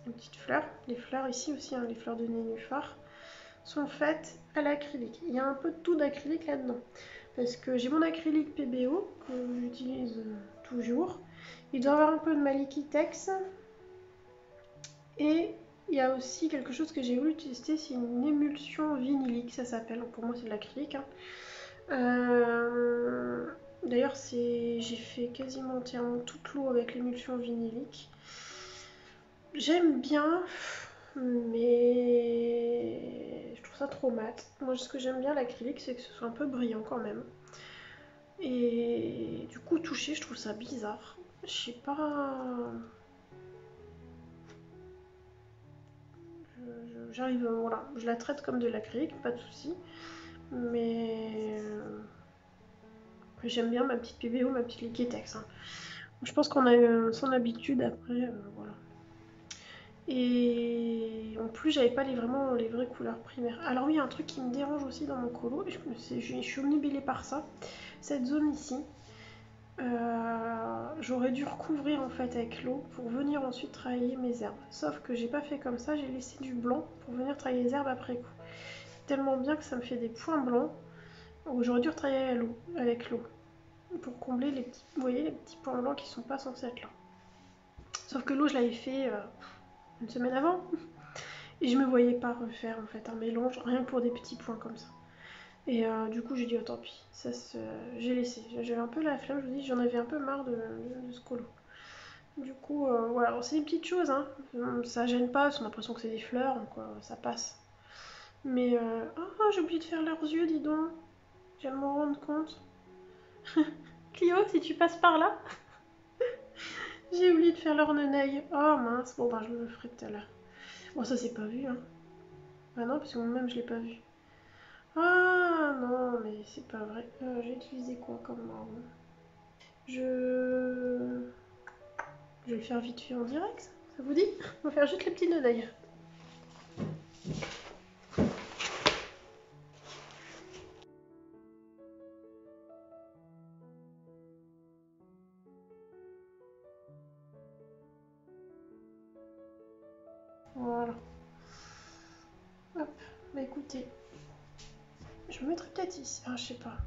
les petites fleurs. Les fleurs ici aussi, hein, les fleurs de nénuphar, sont faites à l'acrylique. Il y a un peu de tout d'acrylique là-dedans. Parce que j'ai mon acrylique PBO que j'utilise toujours. Il doit y avoir un peu de Malikitex. Et il y a aussi quelque chose que j'ai voulu tester, c'est une émulsion vinylique, ça s'appelle. Pour moi, c'est de l'acrylique. Hein. D'ailleurs, j'ai fait quasiment entièrement toute l'eau avec l'émulsion vinylique. J'aime bien, mais je trouve ça trop mat. Moi, ce que j'aime bien l'acrylique, c'est que ce soit un peu brillant quand même. Et du coup, toucher, je trouve ça bizarre. Je sais pas. J'arrive, voilà, je la traite comme de l'acrylique, pas de souci. Mais j'aime bien ma petite PBO, ma petite Liquitex. Hein. Je pense qu'on a son habitude après, voilà. Et en plus, j'avais pas vraiment les vraies couleurs primaires. Alors oui, il y a un truc qui me dérange aussi dans mon colo, je suis omnibulée par ça. Cette zone ici, j'aurais dû recouvrir en fait avec l'eau pour venir ensuite travailler mes herbes. Sauf que j'ai pas fait comme ça, j'ai laissé du blanc pour venir travailler les herbes après coup. Tellement bien que ça me fait des points blancs où j'aurais dû retravailler avec l'eau pour combler les petits, vous voyez, les petits points blancs qui sont pas censés être là. Sauf que l'eau, je l'avais fait une semaine avant et je me voyais pas refaire en fait un mélange rien que pour des petits points comme ça. Et du coup, j'ai dit, oh tant pis, j'ai laissé. J'avais un peu la flemme, je vous dis, j'en avais un peu marre de ce colo. Du coup, voilà, c'est des petites choses, hein. Ça gêne pas, on a l'impression que c'est des fleurs, donc ça passe. Mais, oh, j'ai oublié de faire leurs yeux, dis donc. Je viens de m'en rendre compte. Clio, si tu passes par là. J'ai oublié de faire leur nenaille. Oh mince, bon, bah je le ferai tout à l'heure. Bon, ça c'est pas vu, hein. Bah non, parce que moi-même je l'ai pas vu. Ah non, mais c'est pas vrai. J'ai utilisé quoi comme marron? Je vais le faire vite fait en direct, ça vous dit? On va faire juste les petits nœuds d'ailleurs. Voilà. Hop, bah écoutez, je me mettrai peut-être ici, ah, je sais pas.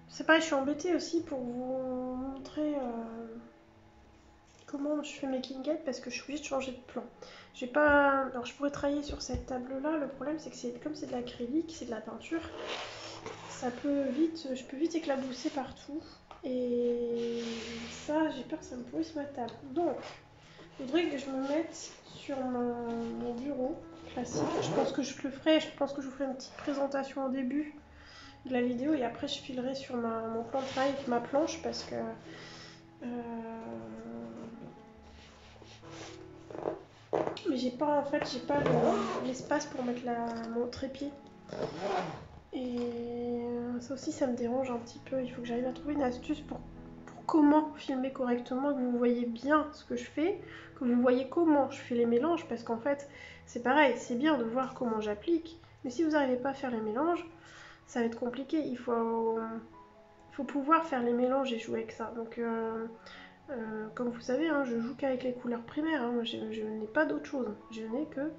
C'est pareil, je suis embêtée aussi pour vous montrer comment je fais mes Kinget parce que je suis obligée de changer de plan. J'ai pas. Alors je pourrais travailler sur cette table là, le problème c'est que comme c'est de l'acrylique, c'est de la peinture, ça peut vite. Je peux vite éclabousser partout. Et ça, j'ai peur que ça me pourrisse ma table. Donc, il faudrait que je me mette sur mon bureau classique. Je pense que je le ferai, je pense que je vous ferai une petite présentation au début de la vidéo et après je filerai sur mon plan de travail avec ma planche parce que mais j'ai pas l'espace pour mettre mon trépied. Et ça aussi ça me dérange un petit peu. Il faut que j'arrive à trouver une astuce pour comment filmer correctement, que vous voyez bien ce que je fais, que vous voyez comment je fais les mélanges, parce qu'en fait, c'est pareil, c'est bien de voir comment j'applique, mais si vous n'arrivez pas à faire les mélanges, ça va être compliqué. Il faut pouvoir faire les mélanges et jouer avec ça. Donc, comme vous savez, hein, je joue qu'avec les couleurs primaires. Hein. Je n'ai pas d'autre chose. Je n'ai que...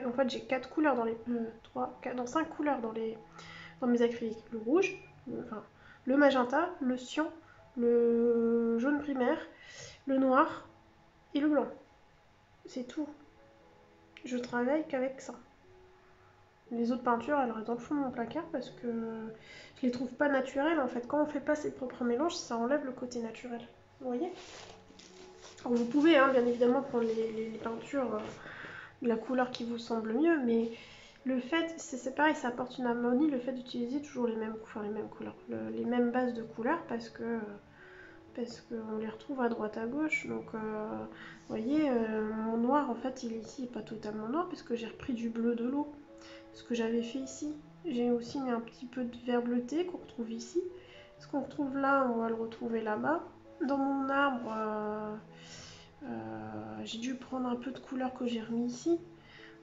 en fait, j'ai 4 couleurs dans les... 5 couleurs dans mes acryliques. Le rouge, le magenta, le cyan, le jaune primaire, le noir et le blanc. C'est tout. Je travaille qu'avec ça. Les autres peintures, elles restent dans le fond de mon placard parce que je les trouve pas naturelles en fait. Quand on fait pas ses propres mélanges, ça enlève le côté naturel. Vous voyez? Alors vous pouvez hein, bien évidemment prendre les peintures de la couleur qui vous semble mieux, mais le fait, c'est pareil, ça apporte une harmonie, le fait d'utiliser toujours les mêmes couleurs, les mêmes bases de couleurs parce qu'on les retrouve à droite à gauche. Donc vous voyez, mon noir en fait il est ici pas totalement noir parce que j'ai repris du bleu de l'eau. Ce que j'avais fait ici. J'ai aussi mis un petit peu de vert bleuté qu'on retrouve ici. Ce qu'on retrouve là, on va le retrouver là-bas. Dans mon arbre, j'ai dû prendre un peu de couleur que j'ai remis ici.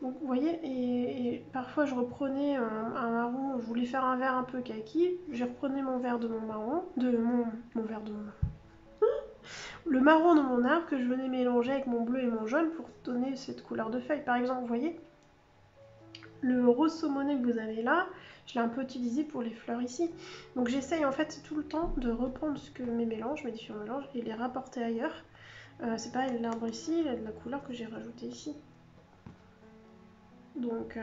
Donc vous voyez, et parfois je reprenais un marron, je voulais faire un vert un peu kaki, je reprenais mon vert de mon marron, mon vert de mon le marron de mon arbre que je venais mélanger avec mon bleu et mon jaune pour donner cette couleur de feuille. Par exemple, vous voyez, le rose saumoné que vous avez là, je l'ai un peu utilisé pour les fleurs ici. Donc j'essaye en fait tout le temps de reprendre mes mélanges, mes différents mélanges, et les rapporter ailleurs. C'est pareil, l'arbre ici, il a de la couleur que j'ai rajoutée ici. Donc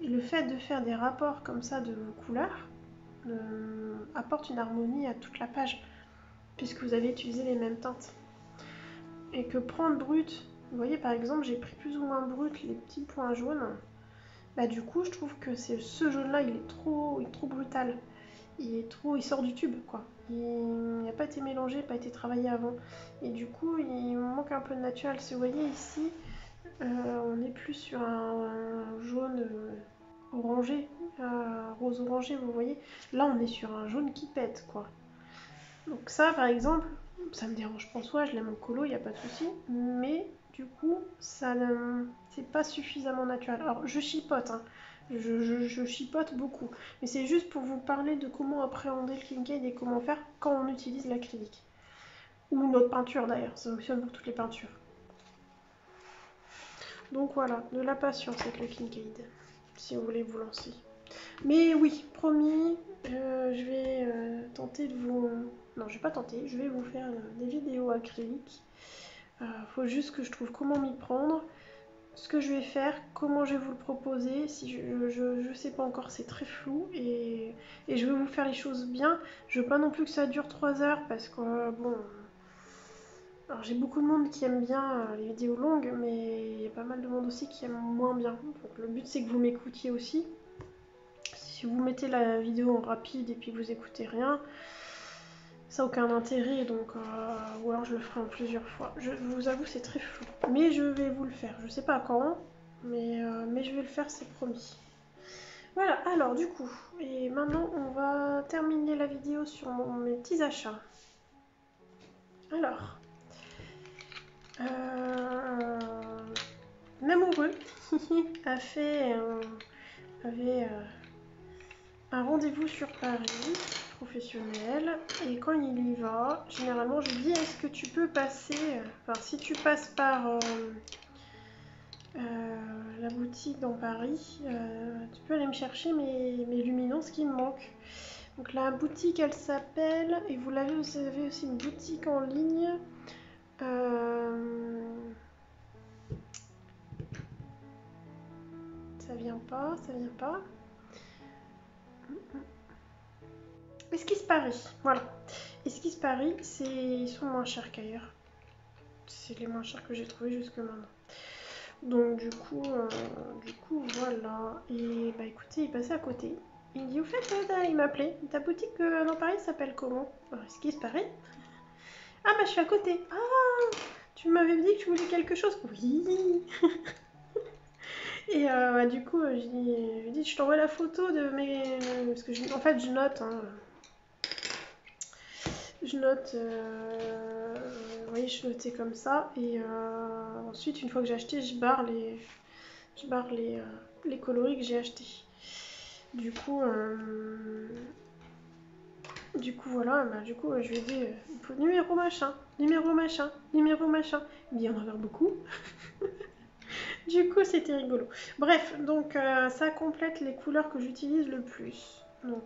le fait de faire des rapports comme ça de vos couleurs apporte une harmonie à toute la page, puisque vous avez utilisé les mêmes teintes. Et que prendre brut, vous voyez par exemple j'ai pris plus ou moins brut les petits points jaunes. Bah du coup je trouve que ce jaune là il est trop brutal, il sort du tube quoi, il n'a pas été mélangé, pas été travaillé avant et du coup il manque un peu de naturel. Si vous voyez ici on est plus sur un jaune orangé, rose orangé vous voyez, là on est sur un jaune qui pète quoi. Donc ça par exemple ça me dérange pas en soi, je l'aime en colo, il n'y a pas de souci, mais du coup, c'est pas suffisamment naturel. Alors, je chipote, hein. Je chipote beaucoup. Mais c'est juste pour vous parler de comment appréhender le Kincaid et comment faire quand on utilise l'acrylique. Ou notre peinture d'ailleurs, ça fonctionne pour toutes les peintures. Donc voilà, de la patience avec le Kincaid, si vous voulez vous lancer. Mais oui, promis, je vais tenter de vous... Non, je vais pas tenter, je vais vous faire des vidéos acryliques. Faut juste que je trouve comment m'y prendre, ce que je vais faire, comment je vais vous le proposer. Si je sais pas encore, c'est très flou et je vais vous faire les choses bien. Je veux pas non plus que ça dure 3 heures parce que bon, alors j'ai beaucoup de monde qui aime bien les vidéos longues, mais il y a pas mal de monde aussi qui aime moins bien. Donc le but c'est que vous m'écoutiez aussi. Si vous mettez la vidéo en rapide et puis vous écoutez rien, ça n'a aucun intérêt, donc ou alors je le ferai en plusieurs fois. Je vous avoue, c'est très flou, mais je vais vous le faire. Je sais pas quand, mais je vais le faire, c'est promis. Voilà, alors du coup, et maintenant on va terminer la vidéo sur mes petits achats. Alors, Namoureux avait un rendez-vous sur Paris, professionnel, et quand il y va, généralement je lui dis est-ce que tu peux passer, enfin si tu passes par la boutique dans Paris, tu peux aller me chercher mes luminances qui me manquent. Donc la boutique elle s'appelle, et vous avez aussi une boutique en ligne, ça vient pas. Esquisse Paris, voilà. Esquisse Paris, ils sont moins chers qu'ailleurs. C'est les moins chers que j'ai trouvé jusque maintenant. Donc du coup voilà. Et bah écoutez, il passait à côté. Il me dit au fait, il m'appelait. Ta boutique dans Paris s'appelle comment? Esquisse Paris. Ah bah je suis à côté. Ah, tu m'avais dit que tu voulais quelque chose? Oui. Et bah, du coup, je lui dis, je t'envoie la photo de mes... Parce que en fait, je note. Hein. Je note, oui, je notais comme ça. Et ensuite, une fois que j'ai acheté, je barre les coloris que j'ai achetés. Du coup, voilà, bah, du coup, je lui ai dit numéro machin, numéro machin, numéro machin. Il me dit, il y en a beaucoup. Du coup, c'était rigolo. Bref, donc ça complète les couleurs que j'utilise le plus. Donc,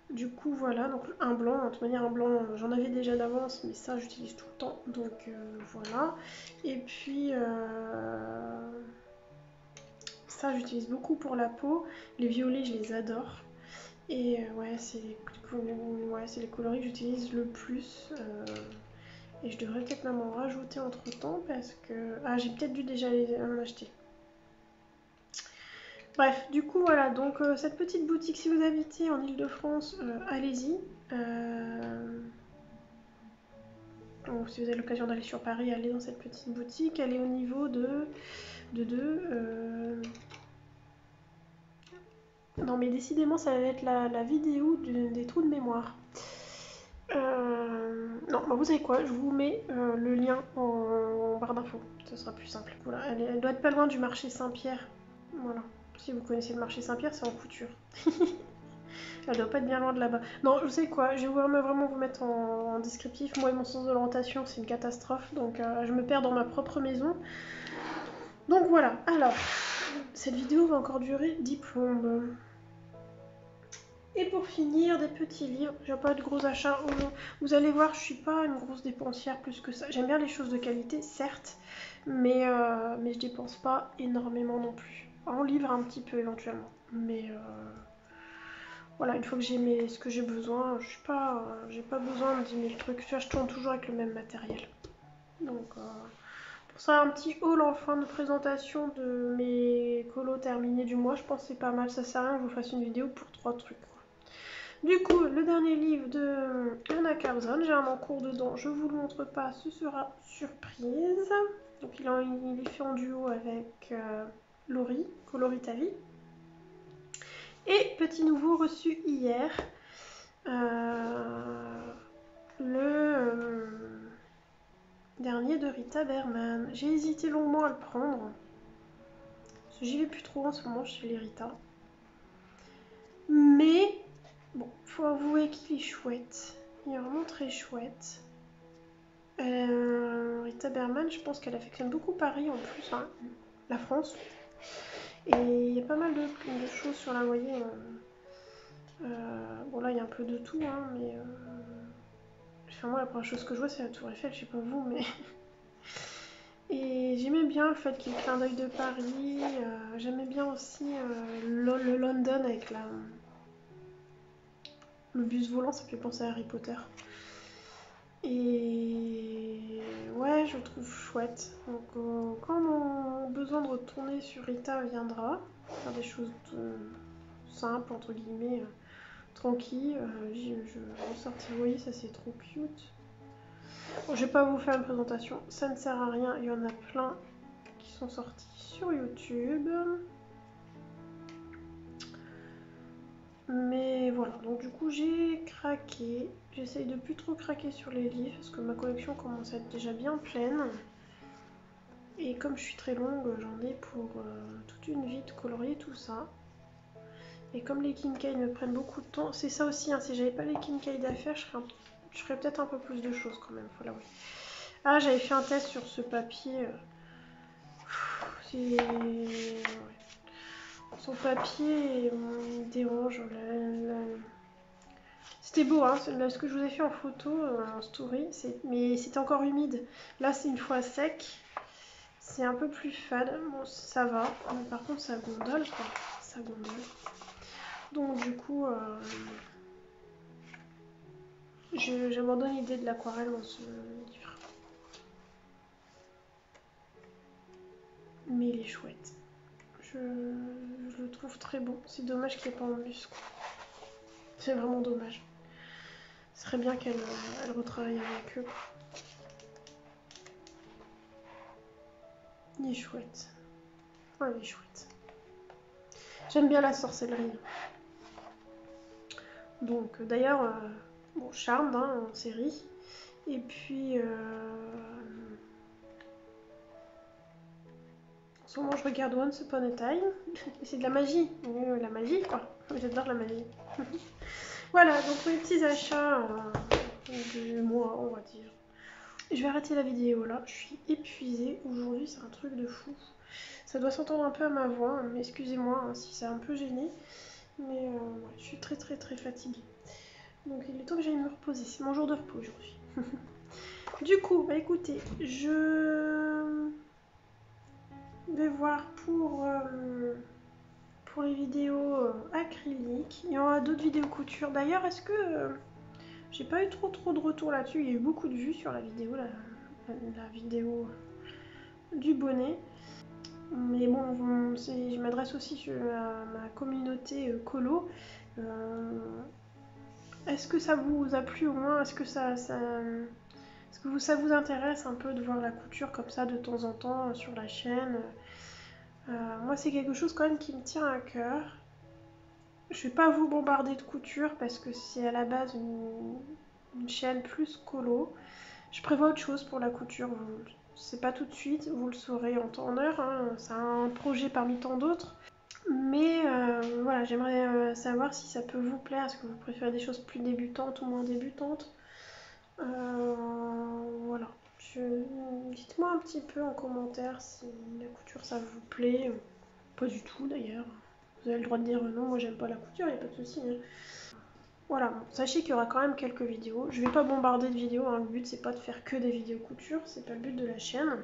du coup, voilà. Donc, un blanc, de toute manière, un blanc, j'en avais déjà d'avance, mais ça, j'utilise tout le temps. Donc, voilà. Et puis, ça, j'utilise beaucoup pour la peau. Les violets, je les adore. Et ouais, c'est les coloris que j'utilise le plus. Et je devrais peut-être même en rajouter entre temps parce que... Ah, j'ai peut-être dû déjà en acheter. Bref, du coup, voilà. Donc, cette petite boutique, si vous habitez en Ile-de-France, allez-y. Donc, si vous avez l'occasion d'aller sur Paris, allez dans cette petite boutique. Elle est au niveau de Non, mais décidément, ça va être la vidéo des trous de mémoire. Non, bah vous savez quoi, je vous mets le lien en barre d'infos, ce sera plus simple. Voilà, elle doit être pas loin du marché Saint-Pierre. Voilà, si vous connaissez le marché Saint-Pierre, c'est en couture. Elle doit pas être bien loin de là-bas. Non, je sais quoi, je vais vraiment vous mettre en descriptif. Moi et mon sens de l'orientation, c'est une catastrophe, donc je me perds dans ma propre maison. Donc voilà, alors, cette vidéo va encore durer 10 plombes. Et pour finir, des petits livres. J'ai pas de gros achats. Vous allez voir, je suis pas une grosse dépensière plus que ça. J'aime bien les choses de qualité, certes, mais je dépense pas énormément non plus. En livre un petit peu éventuellement. Mais voilà, une fois que j'ai ce que j'ai besoin, j'ai pas besoin de 10 000 trucs. Je tourne toujours avec le même matériel. Donc pour ça, un petit haul en fin de présentation de mes colos terminés du mois, je pense que c'est pas mal. Ça sert à rien que je vous fasse une vidéo pour 3 trucs. Du coup, le dernier livre de Anna Carzon, j'ai un en cours dedans, je vous le montre pas, ce sera surprise. Donc il est fait en duo avec Laurie, Coloris ta vie. Et petit nouveau reçu hier, le dernier de Rita Berman. J'ai hésité longuement à le prendre, parce que j'y vais plus trop en ce moment chez les Rita. Mais bon, faut avouer qu'il est chouette. Il est vraiment très chouette. Rita Berman, je pense qu'elle affectionne beaucoup Paris en plus, hein, la France. Et il y a pas mal de choses sur la voyée. Bon là il y a un peu de tout, hein, mais enfin, moi la première chose que je vois c'est la Tour Eiffel, je sais pas vous, mais et j'aimais bien le fait qu'il y ait clin d'œil de Paris. J'aimais bien aussi le London avec le bus volant, ça fait penser à Harry Potter. Et ouais, je le trouve chouette. Donc quand mon besoin de retourner sur Rita viendra, faire des choses simples, entre guillemets, tranquilles, je ressortirai. Vous voyez, ça c'est trop cute. Bon, je vais pas vous faire une présentation, ça ne sert à rien. Il y en a plein qui sont sortis sur YouTube. Mais voilà, donc du coup j'ai craqué. J'essaye de plus trop craquer sur les livres parce que ma collection commence à être déjà bien pleine. Et comme je suis très longue, j'en ai pour toute une vie de colorier tout ça. Et comme les Kincaid me prennent beaucoup de temps, c'est ça aussi, hein, si j'avais pas les Kincaid à faire, je ferais peut-être un peu plus de choses quand même, faut l'avouer. Ah, j'avais fait un test sur ce papier. C'est... Ouais. Son papier me dérange. C'était beau, hein, ce que je vous ai fait en photo, en story, mais c'était encore humide. Là, c'est une fois sec. C'est un peu plus fade, bon ça va, mais par contre ça gondole quoi, ça gondole. Donc du coup, j'abandonne l'idée de l'aquarelle dans ce livre. Mais il est chouette. Je le trouve très beau, c'est dommage qu'il n'y ait pas en muscle. C'est vraiment dommage. Ce serait bien qu'elle retravaille avec eux. Il est chouette. Ouais, il est chouette. J'aime bien la sorcellerie. Donc d'ailleurs, bon, Charmed hein, en série. Et puis, en ce moment, je regarde Once Upon a Time. C'est de la magie, la magie quoi. J'adore la magie. Voilà, donc mes petits achats du mois, on va dire. Je vais arrêter la vidéo là, je suis épuisée. Aujourd'hui, c'est un truc de fou. Ça doit s'entendre un peu à ma voix, mais excusez-moi hein, si c'est un peu gêné. Mais ouais, je suis très fatiguée. Donc il est temps que j'aille me reposer. C'est mon jour de repos aujourd'hui. Du coup, bah écoutez, je vais voir pour les vidéos acryliques. Il y aura d'autres vidéos couture. D'ailleurs, est-ce que j'ai pas eu trop de retours là-dessus. Il y a eu beaucoup de vues sur la vidéo, la vidéo du bonnet. Mais bon, je m'adresse aussi à ma communauté colo. Est-ce que ça vous a plu au moins? Est-ce que ça vous intéresse un peu de voir la couture comme ça de temps en temps sur la chaîne? Moi, c'est quelque chose quand même qui me tient à cœur. Je vais pas vous bombarder de couture parce que c'est à la base une chaîne plus colo. Je prévois autre chose pour la couture. C'est pas tout de suite, vous le saurez en temps en heure. Hein. C'est un projet parmi tant d'autres. Mais voilà, j'aimerais savoir si ça peut vous plaire. Est-ce que vous préférez des choses plus débutantes ou moins débutantes? Voilà. Dites-moi un petit peu en commentaire si la couture ça vous plaît. Pas du tout d'ailleurs. Vous avez le droit de dire non, moi j'aime pas la couture, y a pas de souci. Hein. Voilà, bon, sachez qu'il y aura quand même quelques vidéos. Je vais pas bombarder de vidéos, hein. Le but c'est pas de faire que des vidéos couture, c'est pas le but de la chaîne.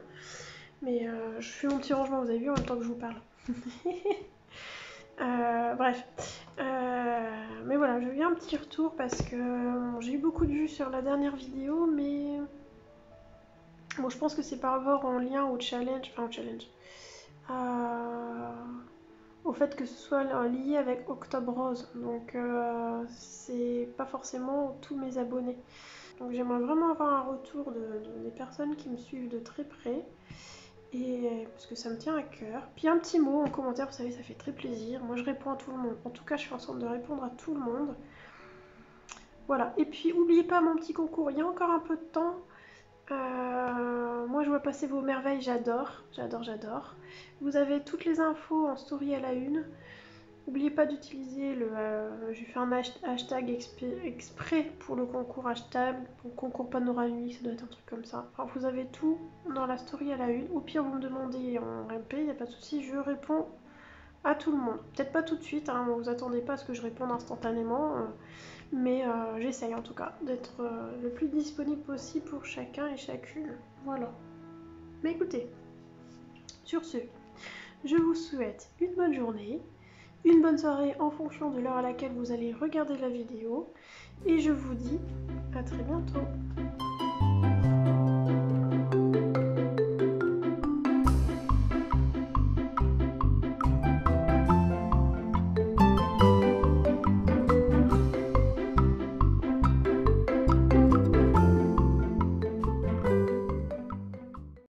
Mais je fais mon petit rangement, vous avez vu, en même temps que je vous parle. Bref. Mais voilà, je viens un petit retour parce que j'ai eu beaucoup de vues sur la dernière vidéo, mais bon, je pense que c'est par rapport en lien au challenge, au fait que ce soit lié avec Octobre Rose, donc c'est pas forcément tous mes abonnés. Donc j'aimerais vraiment avoir un retour des personnes qui me suivent de très près, et parce que ça me tient à cœur. Puis un petit mot en commentaire, vous savez, ça fait très plaisir. Moi je réponds à tout le monde, en tout cas je fais en sorte de répondre à tout le monde. Voilà, et puis n'oubliez pas mon petit concours, il y a encore un peu de temps. Moi je vois passer vos merveilles, j'adore. Vous avez toutes les infos en story à la une. N'oubliez pas d'utiliser j'ai fait un hashtag exprès pour le concours hashtag, pour le concours panoramique, ça doit être un truc comme ça. Alors vous avez tout dans la story à la une. Au pire vous me demandez en MP, il n'y a pas de souci, je réponds à tout le monde. Peut-être pas tout de suite, hein, vous attendez pas à ce que je réponde instantanément. Mais j'essaye en tout cas d'être le plus disponible possible pour chacun et chacune. Voilà. Mais écoutez, sur ce, je vous souhaite une bonne journée, une bonne soirée en fonction de l'heure à laquelle vous allez regarder la vidéo. Et je vous dis à très bientôt.